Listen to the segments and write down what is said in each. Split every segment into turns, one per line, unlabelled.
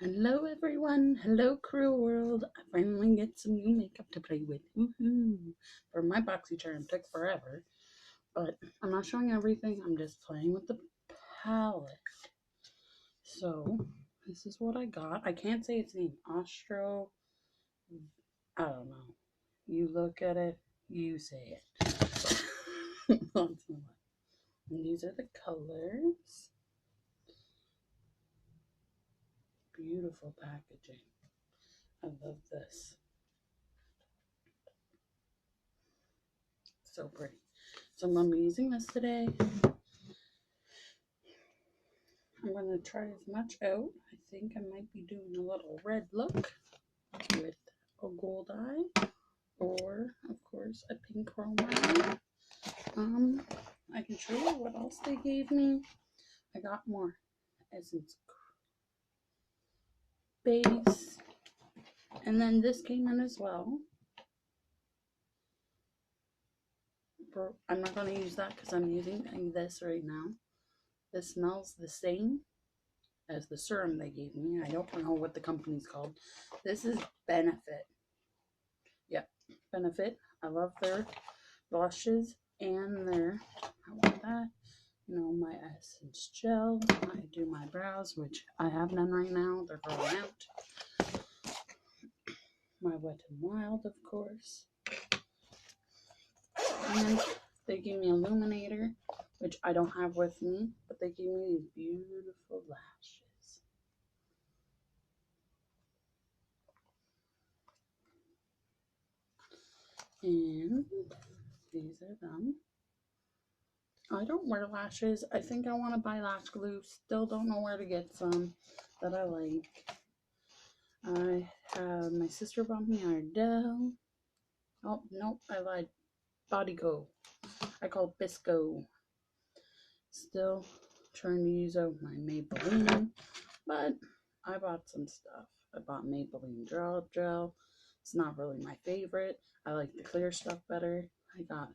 Hello everyone, hello Crew World. I finally get some new makeup to play with. Woohoo! For my BoxyCharm took forever, but I'm not showing everything, I'm just playing with the palette. So, this is what I got. I can't say its name. Astro, I don't know. You look at it, you say it. And these are the colors. Beautiful packaging. I love this. So pretty. So I'm going to be using this today. I'm going to try as much out. I think I might be doing a little red look with a gold eye or, of course, a pink chrome eye. I can show you what else they gave me. I got more Essence base. And then this came in as well. I'm not going to use that because I'm using this right now. This smells the same as the serum they gave me. I don't know what the company's called. This is Benefit. Yep, Benefit. I love their blushes and their, I want that, my Essence gel. I do my brows, which I have none right now. They're growing out. My Wet n Wild, of course. And they gave me Illuminator, which I don't have with me, but they gave me these beautiful lashes. And these are them. I don't wear lashes. I think I want to buy lash glue. Still don't know where to get some that I like. I have, my sister bought me Ardell. Oh, nope, I lied. Body Go. I call it Bisco. Still trying to use out my Maybelline, but I bought some stuff. I bought Maybelline Draw Gel. It's not really my favorite. I like the clear stuff better. I got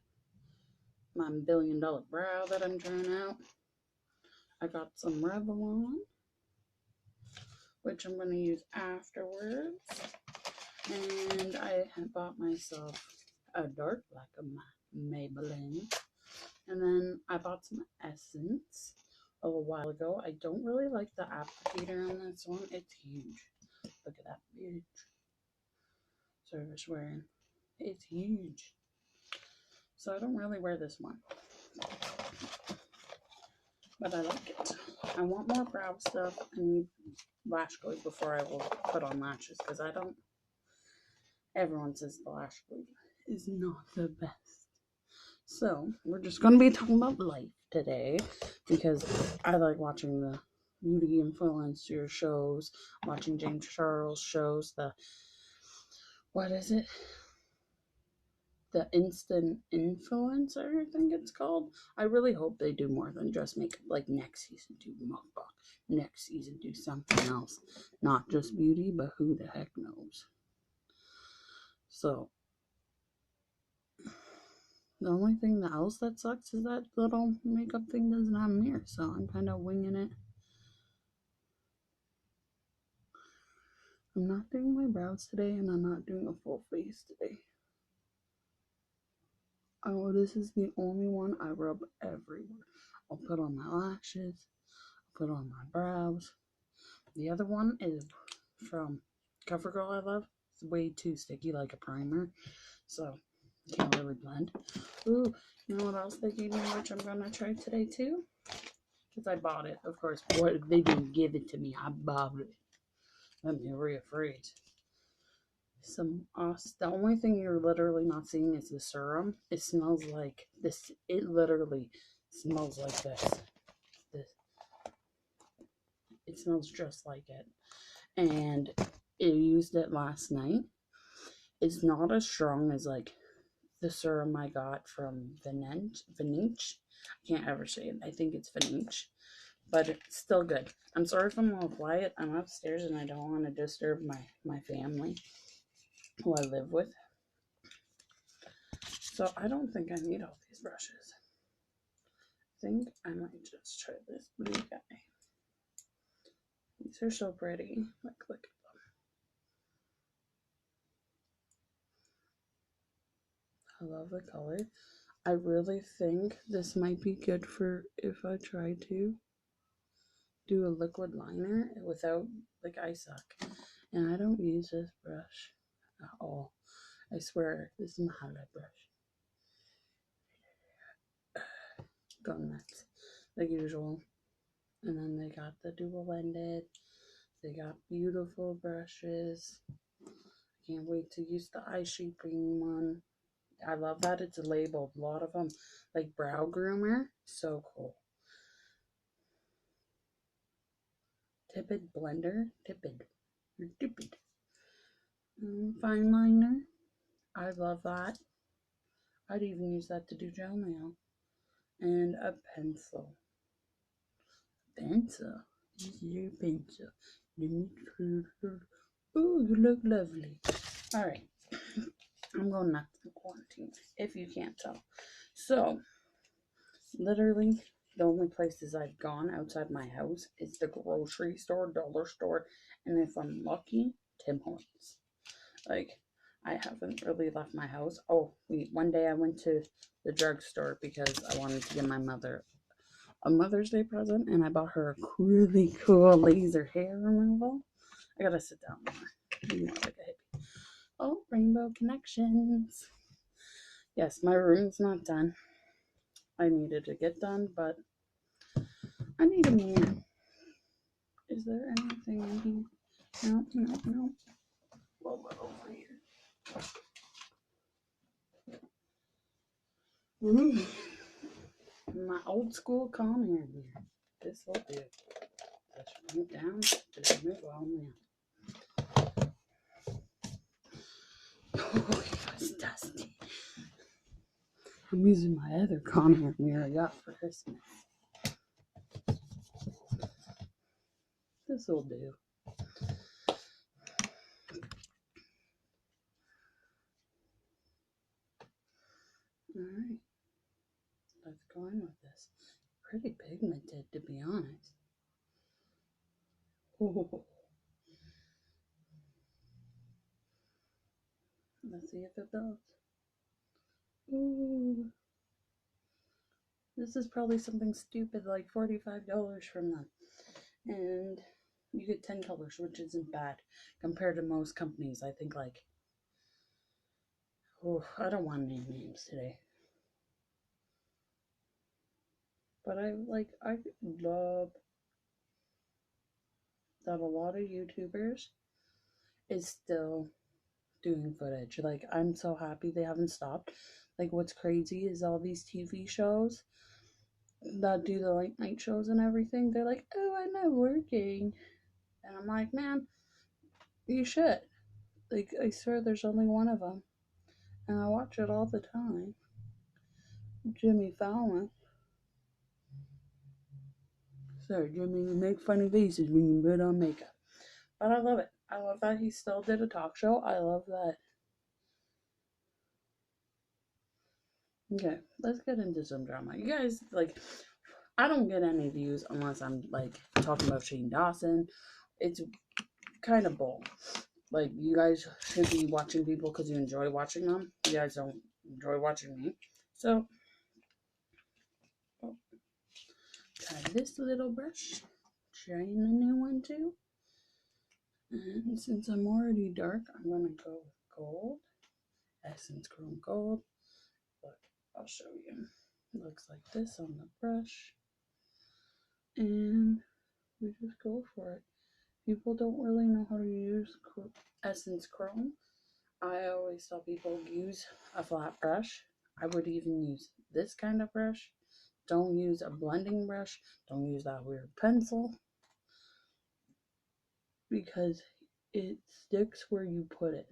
my $1 billion brow that I'm trying out. I got some Revlon, which I'm going to use afterwards. And I bought myself a dark black of Maybelline. And then I bought some Essence a little while ago. I don't really like the applicator on this one. It's huge. Look at that bitch. Service wearing. It's huge. So I don't really wear this one. But I like it. I want more brow stuff. I need lash glue before I will put on lashes because I don't. Everyone says the lash glue is not the best. So we're just going to be talking about life today because I like watching the beauty influencer shows, watching James Charles shows, what is it? The Instant Influencer, I think it's called. I really hope they do more than just make, like, next season do mukbang, next season do something else. Not just beauty, but who the heck knows. So, the only thing else that sucks is that little makeup thing doesn't have a mirror, so I'm kind of winging it. I'm not doing my brows today, and I'm not doing a full face today. Oh, this is the only one I rub everywhere. I'll put on my lashes, I'll put on my brows. The other one is from CoverGirl I love. It's way too sticky like a primer, so can't really blend. Ooh, you know what else they gave me, which I'm going to try today too? Because I bought it, of course. What, they didn't give it to me, I bought it. I'm very afraid. The only thing you're literally not seeing is the serum. It smells like this. It literally smells like this. It smells just like it. And I used it last night. It's not as strong as like the serum I got from Vaniche. I can't ever say it. I think it's Vaniche. But it's still good. I'm sorry if I'm a little quiet. I'm upstairs and I don't want to disturb my family who I live with. So I don't think I need all these brushes. I think I might just try this blue guy. These are so pretty. Like, look at them. I love the color. I really think this might be good for if I try to do a liquid liner without, like, I suck. And I don't use this brush at all. I swear, this is my highlight brush. Go nuts, like usual. And then they got the double-ended. They got beautiful brushes. Can't wait to use the eye shaping one. I love that it's labeled. A lot of them, like brow groomer. So cool. Tippet blender. Tippet. You're tippet. Fine liner. I love that. I'd even use that to do gel nail. And a pencil. Pencil. This is your pencil. Oh, you look lovely. Alright. I'm going nuts in quarantine, if you can't tell. So, literally, the only places I've gone outside my house is the grocery store, dollar store, and if I'm lucky, Tim Hortons. Like, I haven't really left my house. Oh, wait, one day I went to the drugstore because I wanted to give my mother a Mother's Day present, and I bought her a really cool laser hair removal. I gotta sit down more. More like a hippie. Oh, rainbow connections. Yes, my room's not done. I needed to get done, but I need a mirror. Is there anything in here? No, no, no. What about over here? Ooh. My old school common mirror. This will do. Touch it down. Just move on now. Oh, it's dusty. I'm using my other common mirror I got for Christmas. This will do. Alright. Let's go in with this. Pretty pigmented, to be honest. Oh. Let's see if it builds. Ooh. This is probably something stupid like $45 from them. And you get 10 colors, which isn't bad compared to most companies. I think, like, oh, I don't want to name names today. But I love that a lot of YouTubers is still doing footage. Like, I'm so happy they haven't stopped. Like, what's crazy is all these TV shows that do the late night shows and everything, they're like, oh, I'm not working. And I'm like, man, you should. Like, I swear there's only one of them. And I watch it all the time. Jimmy Fallon. Sorry, Jimmy, you make funny faces when you put on makeup. But I love it. I love that he still did a talk show. I love that. Okay, let's get into some drama. You guys, like, I don't get any views unless I'm, like, talking about Shane Dawson. It's kind of bull. Like, you guys should be watching people because you enjoy watching them. You guys don't enjoy watching me. So, try this little brush. Trying the new one too. And since I'm already dark, I'm going to go with gold. Essence Chrome Gold. Look, I'll show you. It looks like this on the brush. And we just go for it. People don't really know how to use Essence Chrome. I always tell people use a flat brush. I would even use this kind of brush. Don't use a blending brush. Don't use that weird pencil. Because it sticks where you put it.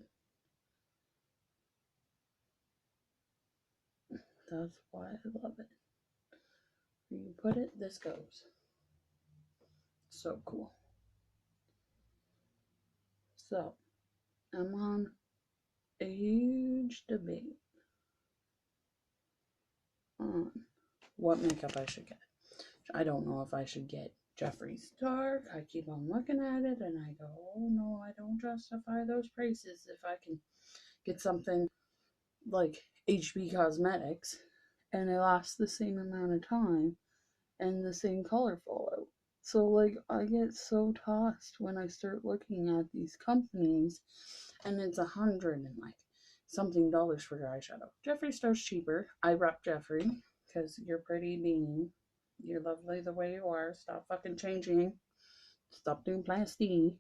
That's why I love it. Where you put it, this goes. So cool. So, I'm on a huge debate on what makeup I should get. I don't know if I should get Jeffree Star. I keep on looking at it and I go, oh no, I don't justify those prices if I can get something like HB Cosmetics and it lasts the same amount of time and the same color fallout. So like I get so tossed when I start looking at these companies and it's $100 and like something dollars for your eyeshadow. Jeffree Star's cheaper. I rep Jeffree because you're pretty bean. You're lovely the way you are. Stop fucking changing. Stop doing plastic.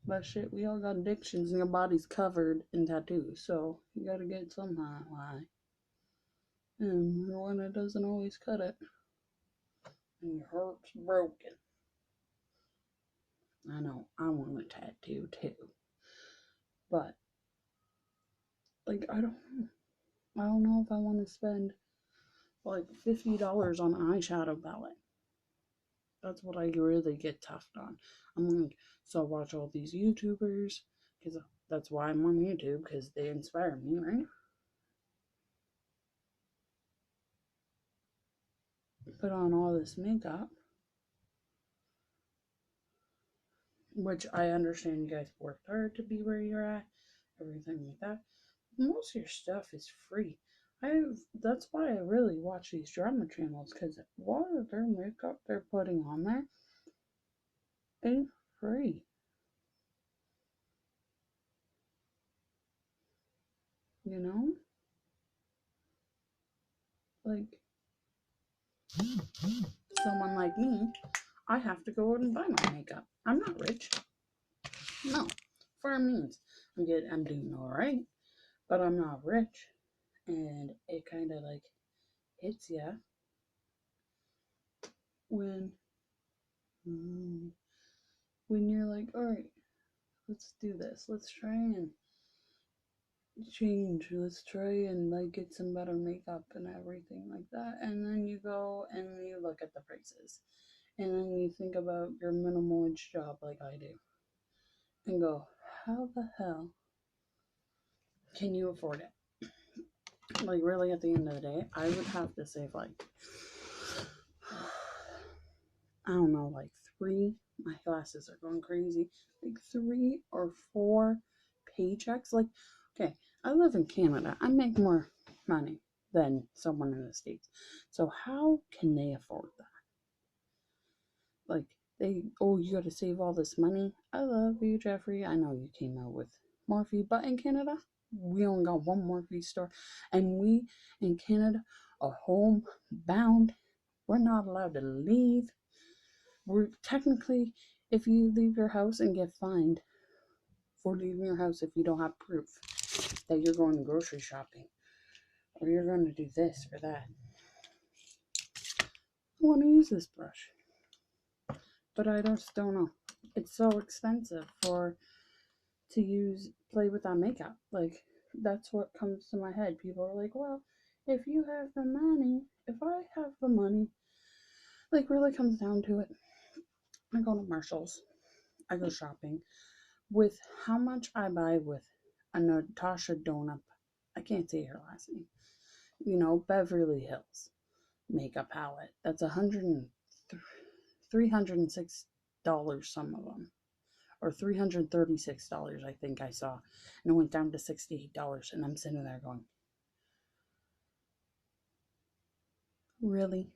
But shit, we all got addictions and your body's covered in tattoos, so you gotta get some why. And when it doesn't always cut it. And your heart's broken. I know, I want a tattoo too. But like I don't know if I want to spend like $50 on an eyeshadow palette. That's what I really get toughed on. I'm like, so I watch all these YouTubers, because that's why I'm on YouTube, because they inspire me, right? Put on all this makeup, which I understand you guys worked hard to be where you're at, everything like that. Most of your stuff is free. That's why I really watch these drama channels, because what of their makeup they're putting on there ain't free. You know? Like, someone like me, I have to go out and buy my makeup. I'm not rich. No. For our means. I'm doing alright, but I'm not rich. And it kind of like hits ya when when you're like, alright, let's do this. Let's try and change. Let's try and like get some better makeup and everything like that. And then you go and you look at the prices. And then you think about your minimum wage job like I do. And go, how the hell can you afford it? Like really at the end of the day, I would have to save like I don't know, like my glasses are going crazy. Like 3 or 4 paychecks. Like, okay, I live in Canada. I make more money than someone in the States. So how can they afford that? Like, you gotta save all this money. I love you, Jeffree. I know you came out with Morphe, but in Canada, we only got one Morphe store. And we, in Canada, are homebound. We're not allowed to leave. We're technically, if you leave your house and get fined for leaving your house if you don't have proof that you're going grocery shopping or you're going to do this or that. I want to use this brush, but I just don't know. It's so expensive to play with that makeup. Like, that's what comes to my head. People are like, well, if you have the money, if I have the money, like, really comes down to it. I go to Marshall's, I go shopping. With how much I buy with a Natasha Donut, I can't say her last name, Beverly Hills makeup palette. That's $306, some of them, or $336, I think I saw, and it went down to $68, and I'm sitting there going, really?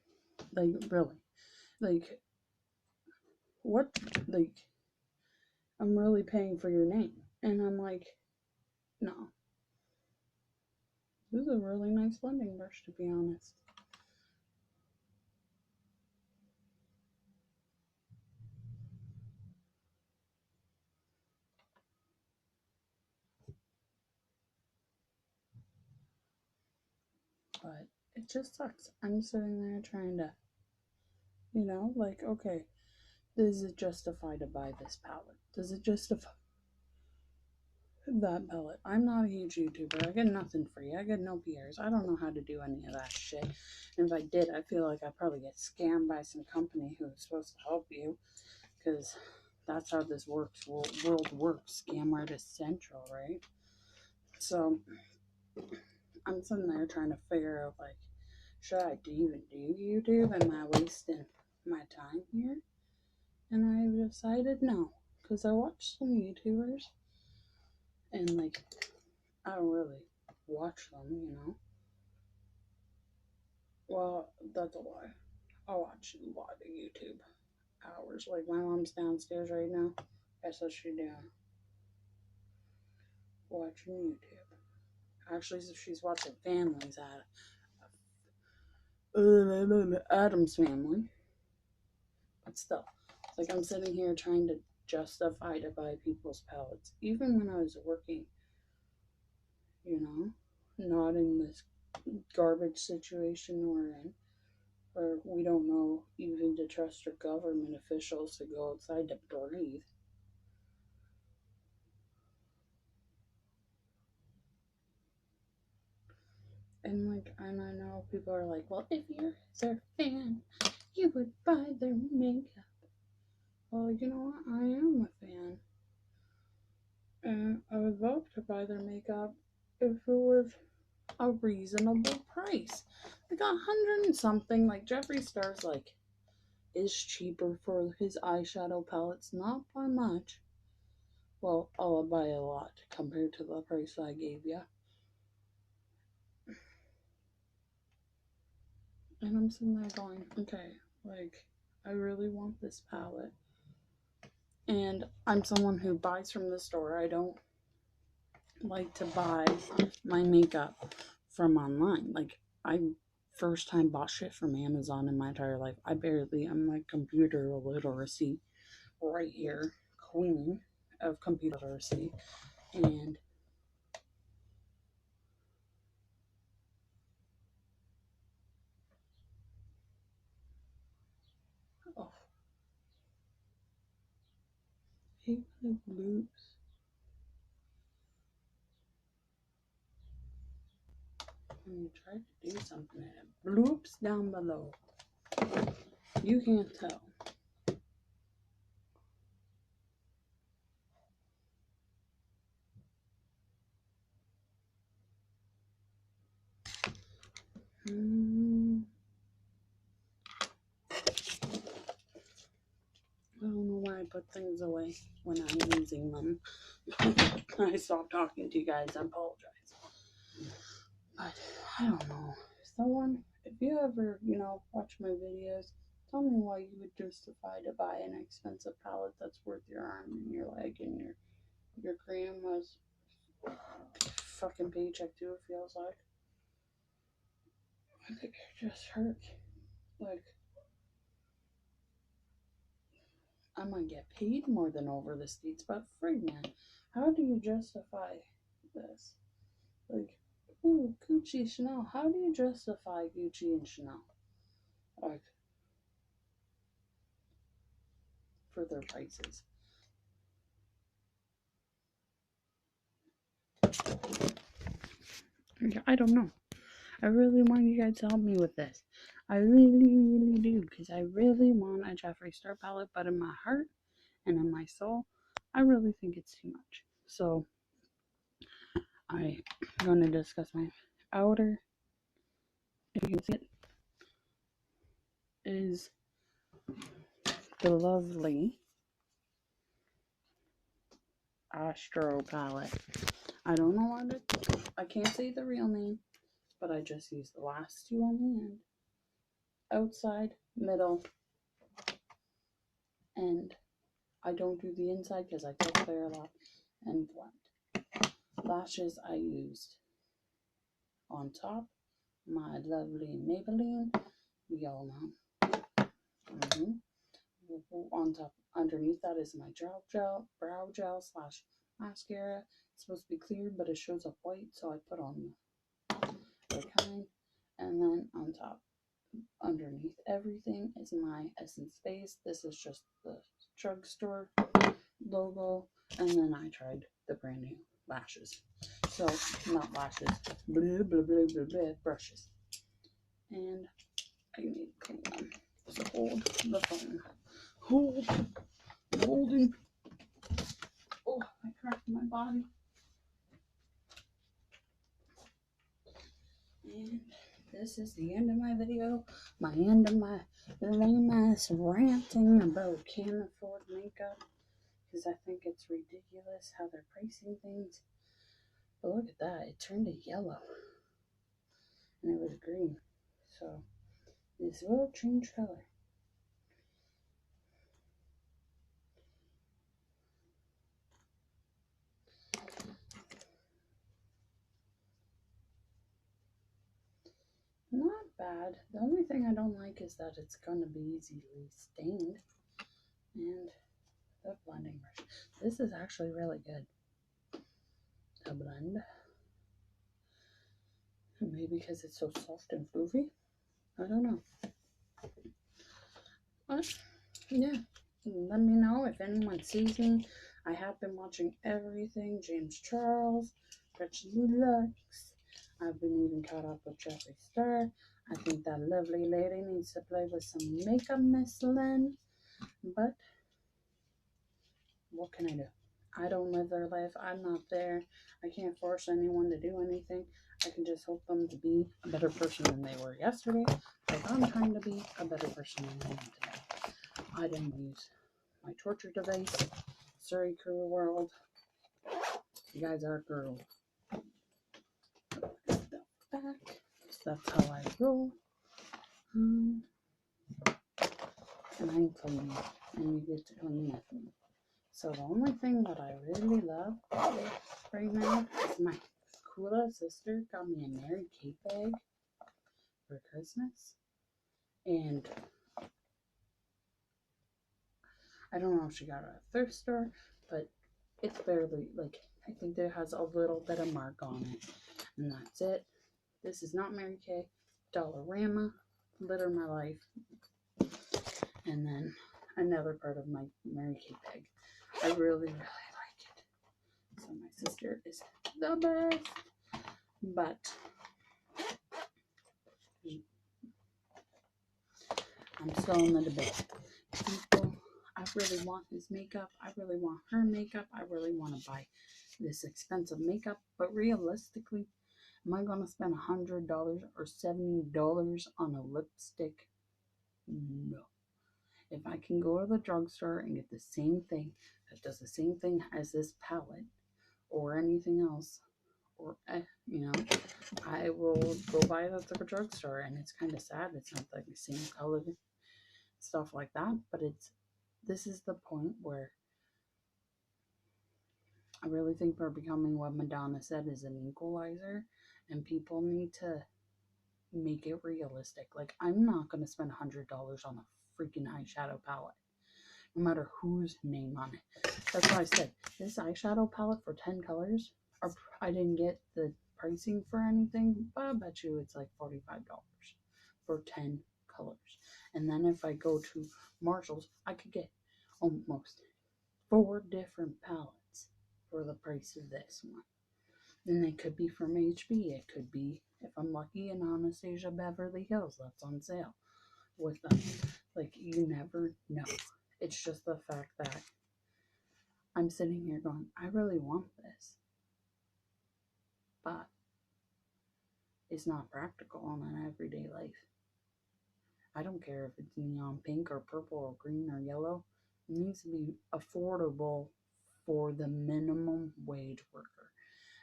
Like, really? Like, what? Like, I'm really paying for your name. And I'm like, no. This is a really nice blending brush, to be honest. But it just sucks. I'm sitting there trying to, like, okay, does it justify to buy this palette? Does it justify that palette? I'm not a huge YouTuber. I get nothing free. I get no PRs. I don't know how to do any of that shit. And if I did, I feel like I'd probably get scammed by some company who's supposed to help you. Because that's how this world works. Scam Artist Central, right? So I'm sitting there trying to figure out, like, should I even do YouTube? Am I wasting my time here? And I decided no, because I watched some YouTubers and like I don't really watch them, you know. Well, that's a lie. I watch a lot of YouTube hours. Like my mom's downstairs right now. Guess what she's doing? Watching YouTube. Actually, she's watching Families Adam's Family. But still, it's like I'm sitting here trying to justify to buy people's pallets, even when I was working. You know, not in this garbage situation we're in, where we don't know even to trust our government officials to go outside to breathe. And I know people are like, well, if you're their fan, you would buy their makeup. Well, you know what? I am a fan. And I would love to buy their makeup if it was a reasonable price. Like 100 and something. Like Jeffree Star's like is cheaper for his eyeshadow palettes, not by much. Well, I'll buy a lot compared to the price I gave you. And I'm sitting there going, okay, like, I really want this palette. And I'm someone who buys from the store. I don't like to buy my makeup from online. Like, I first time bought shit from Amazon in my entire life. I'm like computer literacy right here. Queen of computer literacy. And oh, hate my bloops. When you try to do something and it bloops down below. You can't tell. I don't know why I put things away when I'm using them. I stopped talking to you guys. I apologize. But I don't know. If you ever, watch my videos, tell me why you would justify to buy an expensive palette that's worth your arm and your leg and your grandma's fucking paycheck too, it feels like. I think it just hurts. Like, I might get paid more than over the States, but frig man, how do you justify this? Like, ooh, Gucci, Chanel. How do you justify Gucci and Chanel? Like, for their prices. I don't know. I really want you guys to help me with this. I really, really do, because I really want a Jeffree Star palette, but in my heart and in my soul, I really think it's too much. So, I'm going to discuss my outer. If you can see it, is the lovely Astro palette. I don't know what I can't say the real name, but I just use the last two on the end. Outside, middle, and I don't do the inside because I take clear a lot and blend. Lashes I used on top, my lovely Maybelline, we all know. On top, underneath that is my brow gel slash mascara. It's supposed to be clear, but it shows up white, so I put on the kind. And then on top, underneath everything, is my Essence base. This is just the drugstore logo, and then I tried the brand new lashes. So, not lashes, blah, blah, blah, blah, blah, brushes. And I need to clean them. So, hold the phone. Holding. Oh, I cracked my body. And this is the end of my video. My end of my lame ass ranting about can't afford makeup. Because I think it's ridiculous how they're pricing things. But look at that. It turned to yellow. And it was green. So this will change color. Not bad. The only thing I don't like is that it's going to be easily stained. And the blending brush. This is actually really good to blend. Maybe because it's so soft and floofy. I don't know. But, yeah. Let me know if anyone sees me. I have been watching everything. James Charles, Gretchen Lux. I've been even caught up with Jeffree Star. I think that lovely lady needs to play with some makeup, Miss Lynn. But what can I do? I don't live their life. I'm not there. I can't force anyone to do anything. I can just hope them to be a better person than they were yesterday. Like I'm trying to be a better person than I am today. I didn't use my torture device. Sorry, cruel world. You guys are cruel. Back. That's how I roll. And I'm clean. And you get to clean with me. So the only thing that I really love right now is my coolest sister got me a Mary Kate bag for Christmas. And I don't know if she got it at a thrift store, but it's barely, like, I think there has a little bit of mark on it. And that's it. This is not Mary Kay. Dollarama. Litter my life. And then another part of my Mary Kay bag. I really, really like it. So my sister is the best. But I'm still in the debate. People, I really want his makeup. I really want her makeup. I really want to buy this expensive makeup. But realistically, am I going to spend $100 or $70 on a lipstick? No. If I can go to the drugstore and get the same thing that does the same thing as this palette or anything else, or I will go buy it at the drugstore. And it's kind of sad. It's not like the same color, stuff like that. But this is the point where I really think we're becoming what Madonna said is an equalizer, and people need to make it realistic. Like, I'm not going to spend $100 on a freaking eyeshadow palette, no matter whose name on it. That's why I said this eyeshadow palette for 10 colors, or I didn't get the pricing for anything, but I bet you it's like $45 for 10 colors. And then if I go to Marshall's, I could get almost 4 different palettes for the price of this one. And it could be from HB. It could be, if I'm lucky, in Anastasia Beverly Hills. That's on sale with them. Like, you never know. It's just the fact that I'm sitting here going, I really want this. But it's not practical in an everyday life. I don't care if it's neon pink or purple or green or yellow. It needs to be affordable for the minimum wage worker.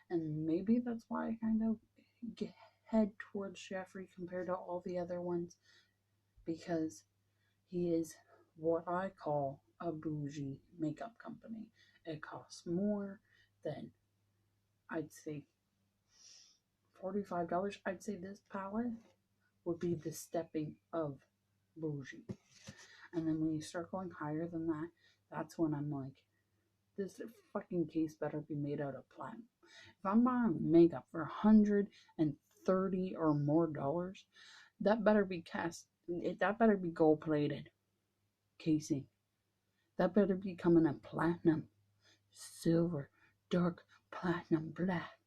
And maybe that's why I kind of head towards Jeffree compared to all the other ones, because he is what I call a bougie makeup company. It costs more than, I'd say, $45. I'd say this palette would be the stepping of bougie. And then when you start going higher than that, that's when I'm like, this fucking case better be made out of platinum. If I'm buying makeup for $130 or more dollars, that better be that better be gold plated casing. That better be coming in platinum, silver, dark platinum, black,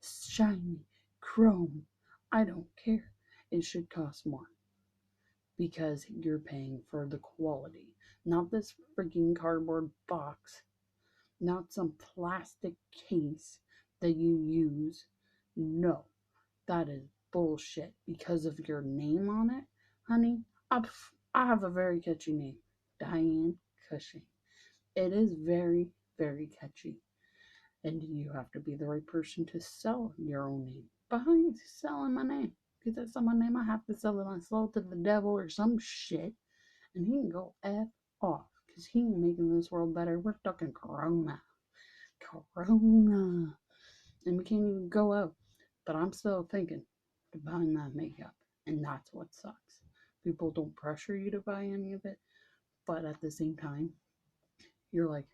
shiny, chrome. I don't care. It should cost more, because you're paying for the quality, not this freaking cardboard box, not some plastic case that you use. No, that is bullshit because of your name on it, honey. I have a very catchy name, Diane Cushing. It is very, very catchy. And you have to be the right person to sell your own name. But I ain't selling my name. Because that's not my name. I have to sell it on soul to the devil or some shit. And he can go F off. Because he ain't making this world better. We're talking Corona. Corona. And we can't even go out. But I'm still thinking to buying that makeup. And that's what sucks. People don't pressure you to buy any of it. But at the same time, you're like,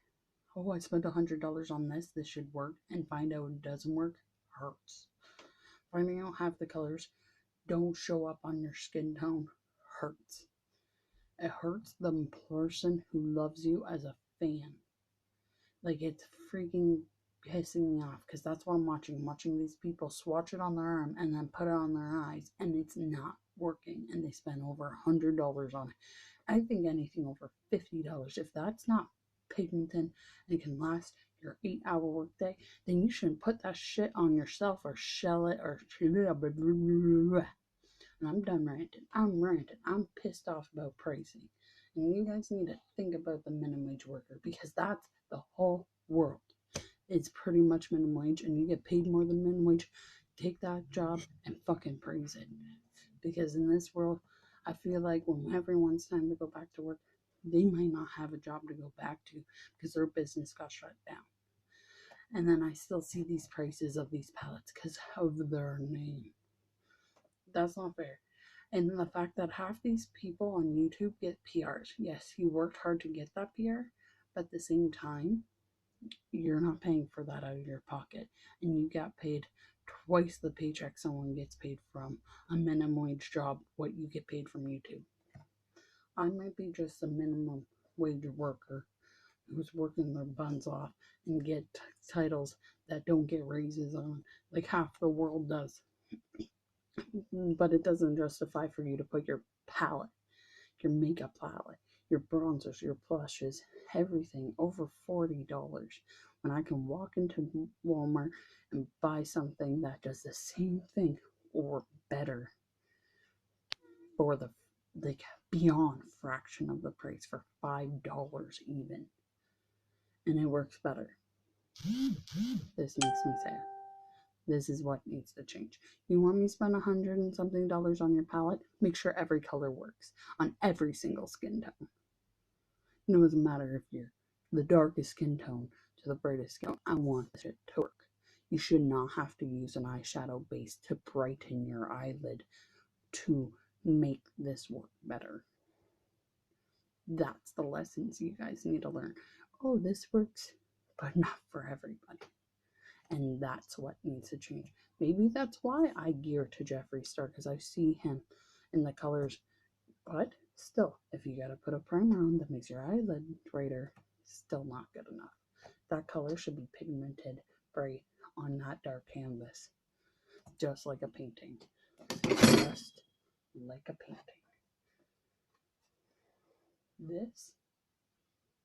oh, I spent $100 on this. This should work. And find out it doesn't work hurts. Finding out half the colors don't show up on your skin tone hurts. It hurts the person who loves you as a fan. Like, it's freaking pissing me off because that's what I'm watching. I'm watching these people swatch it on their arm and then put it on their eyes, and it's not working. And they spend over $100 on it. I think anything over $50, if that's not pigmented and can last your 8-hour workday, then you shouldn't put that shit on yourself or shell it or. And I'm done ranting. I'm ranting. I'm pissed off about pricing. And you guys need to think about the minimum wage worker because that's the whole world. It's pretty much minimum wage and you get paid more than minimum wage. Take that job and fucking praise it. Because in this world, I feel like when everyone's time to go back to work, they might not have a job to go back to because their business got shut down. And then I still see these prices of these palettes because of their name. That's not fair. And the fact that half these people on YouTube get PRs. Yes, you worked hard to get that PR, but at the same time, you're not paying for that out of your pocket. And you got paid twice the paycheck someone gets paid from a minimum wage job, what you get paid from YouTube. I might be just a minimum wage worker who's working their buns off and get titles that don't get raises on, like half the world does. But it doesn't justify for you to put your palette, your makeup palette, your bronzers, your blushes, everything over $40 when I can walk into Walmart and buy something that does the same thing or better for the like beyond fraction of the price for $5 even, and it works better. This makes me sad. This is what needs to change. You want me to spend $100 and something on your palette? Make sure every color works on every single skin tone. It doesn't matter if you're the darkest skin tone to the brightest skin tone. I want it to work. You should not have to use an eyeshadow base to brighten your eyelid to make this work better. That's the lessons you guys need to learn. Oh, this works, but not for everybody. And that's what needs to change. Maybe that's why I gear to Jeffree Star, because I see him in the colors. But still, if you gotta put a primer on that makes your eyelid brighter, still not good enough. That color should be pigmented bright on that dark canvas, just like a painting. Just like a painting. This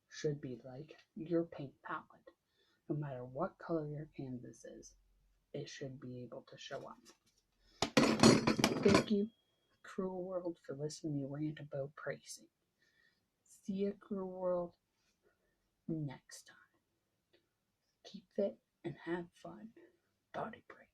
should be like your paint palette. No matter what color your canvas is, it should be able to show up. Thank you, Cruel World, for listening to me rant about pricing. See you, Cruel World, next time. Keep fit and have fun. Body break.